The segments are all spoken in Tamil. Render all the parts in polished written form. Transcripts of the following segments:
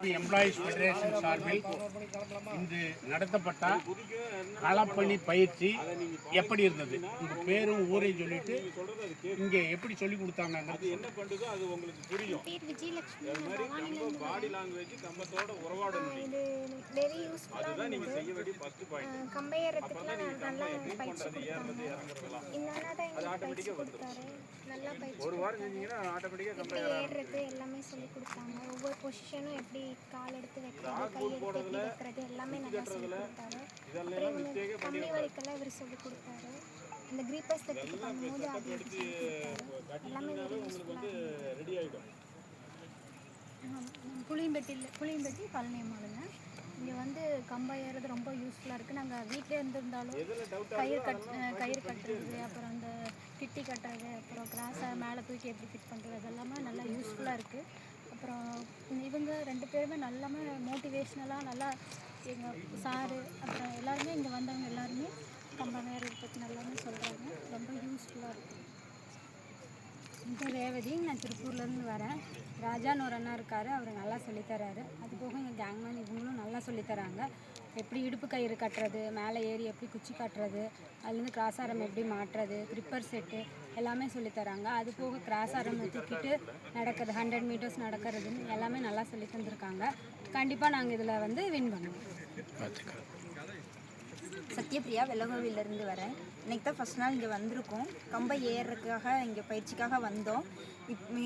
எம்ப்ளாயீஸ் ஃபெடரேஷன் சார்பில் இன்று நடத்தப்பட்ட களப்பணி பயிற்சி எப்படி இருந்தது? உங்கள் பேரும் ஊரையும் சொல்லிட்டு இங்கே எப்படி சொல்லி கொடுத்தாங்க? என்ன பண்ணுதோ அது உங்களுக்கு புரியும். பாடி லாங்குவேஜ் கம்பத்தோட உறவாடணும். இது வெரி யூஸ்ஃபுல்லா அதுதான் நீங்க செய்ய வேண்டிய ஃபர்ஸ்ட் பாயிண்ட். கம்பேயறதுக்கு நல்லா பயிற்சி ஏறது இறங்குறதெல்லாம் அது ஆட்டோமேட்டிக்கா வந்துரும். நல்லா பயிற்சி ஒரு வாரம் செஞ்சீங்கன்னா ஆட்டோமேட்டிக்கா கம்பேயர் ஏறது எல்லாமே சொல்லி கொடுத்தாங்க. ஒவ்வொரு பொசிஷனும் எப்படி கால் எடுத்து வைக்கிறது, கை எடுத்து எப்படி வைக்கிறது எல்லாமே நல்லா சொல்லி கொடுத்தாரு. அப்புறம் கம்பி வலிக்கெல்லாம் இவர் சொல்லி கொடுத்தாரு. இந்த கிரீப்பர்ஸ் செட்டுக்கு பண்ணும்போது அது எடுத்து எல்லாமே வெரி யூஸ்ஃபுல்லாக ரெடி ஆயிடும். புளியம்பட்டி பழனியம்மாளுங்க. இங்கே வந்து கம்பம் ஏறுறது ரொம்ப யூஸ்ஃபுல்லாக இருக்குது. நாங்கள் வீட்டிலே இருந்திருந்தாலும் கயிறு கட்டுறது, அப்புறம் அந்த கிட்டி கட்டுறது, அப்புறம் கிராஸை மேலே தூக்கி எப்படி ஃபிட் பண்ணுறது, அதெல்லாமே நல்லா யூஸ்ஃபுல்லாக இருக்குது. அப்புறம் இவங்க 2 பேருமே நல்லாமே மோட்டிவேஷ்னலாக நல்லா எங்கள் சாரு அப்புறம் எல்லாருமே இங்கே வந்தவங்க எல்லாருமே கம்பம் ஏறுறதை பற்றி நல்லாமே சொல்கிறாங்க. ரொம்ப யூஸ்ஃபுல்லாக இருக்குது. இந்த ரேவதி, நான் திருப்பூர்லேருந்து வரேன். ராஜான்னு ஒரு அண்ணா இருக்கார், அவர் நல்லா சொல்லித்தராரு. அது போக எங்கள் கேங்மேன் இவங்களும் நல்லா சொல்லித்தராங்க. எப்படி இடுப்பு கயிறு கட்டுறது, மேலே ஏறி எப்படி குச்சி கட்டுறது, அதுலேருந்து கிராஸ் ஆரம் எப்படி மாட்டுறது, கிரிப்பர் செட்டு எல்லாமே சொல்லித்தராங்க. அது போக கிராஸ் ஆரம் தூக்கிட்டு நடக்கிறது, 100 மீட்டர்ஸ் நடக்கிறதுன்னு எல்லாமே நல்லா சொல்லி தந்துருக்காங்க. கண்டிப்பாக நாங்கள் இதில் வந்து வின் பண்ணுவோம். சத்யபிரியா, வெள்ளகோவிலேருந்து வரேன். இன்றைக்கி தான் ஃபஸ்ட் நாள் இங்கே வந்திருக்கோம். கம்பை ஏறுறதுக்காக இங்கே பயிற்சிக்காக வந்தோம்.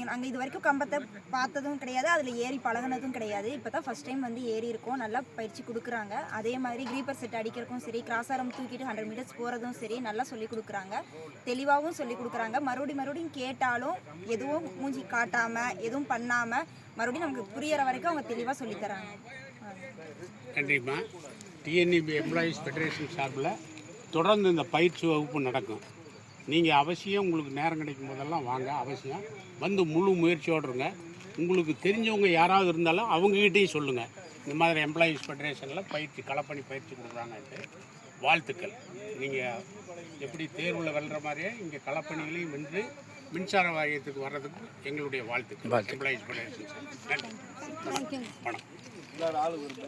நாங்கள் இது வரைக்கும் கம்பத்தை பார்த்ததும் கிடையாது, அதில் ஏறி பழகினதும் கிடையாது. இப்போ தான் ஃபஸ்ட் டைம் வந்து ஏறி இருக்கோம். நல்லா பயிற்சி கொடுக்குறாங்க. அதே மாதிரி கிரீப்பர் செட் அடிக்கிறதுக்கும் சரி, கிராஸ் ஆரம் தூக்கிட்டு 100 மீட்டர்ஸ் போகிறதும் சரி, நல்லா சொல்லிக் கொடுக்குறாங்க. தெளிவாகவும் சொல்லிக் கொடுக்குறாங்க. மறுபடியும் கேட்டாலும் எதுவும் மூஞ்சி காட்டாமல் எதுவும் பண்ணாமல் மறுபடியும் நமக்கு புரியிற வரைக்கும் அவங்க தெளிவாக சொல்லித்தராங்க. நன்றிம்மா. டிஎன்இபி எம்ப்ளாயீஸ் ஃபெடரேஷன் சார்பில் தொடர்ந்து இந்த பயிற்சி வகுப்பு நடக்கும். நீங்கள் அவசியம் உங்களுக்கு நேரம் கிடைக்கும் போதெல்லாம் வாங்க, அவசியம் வந்து முழு முயற்சியோடு இருங்க. உங்களுக்கு தெரிஞ்சவங்க யாராவது இருந்தாலும் அவங்ககிட்டையும் சொல்லுங்கள். இந்த மாதிரி எம்ப்ளாயீஸ் ஃபெடரேஷனில் களப்பணி பயிற்சி கொடுக்குறாங்கன்ட்டு. வாழ்த்துக்கள். நீங்கள் எப்படி தேர்வில் வெல்ற மாதிரியே இங்கே களப்பணிகளையும் வென்று மின்சார வாரியத்துக்கு வர்றதுக்கு எங்களுடைய வாழ்த்துக்கள். எம்ப்ளாயீஸ் ஃபெடரேஷன் சார் நன்றி. வணக்கம்.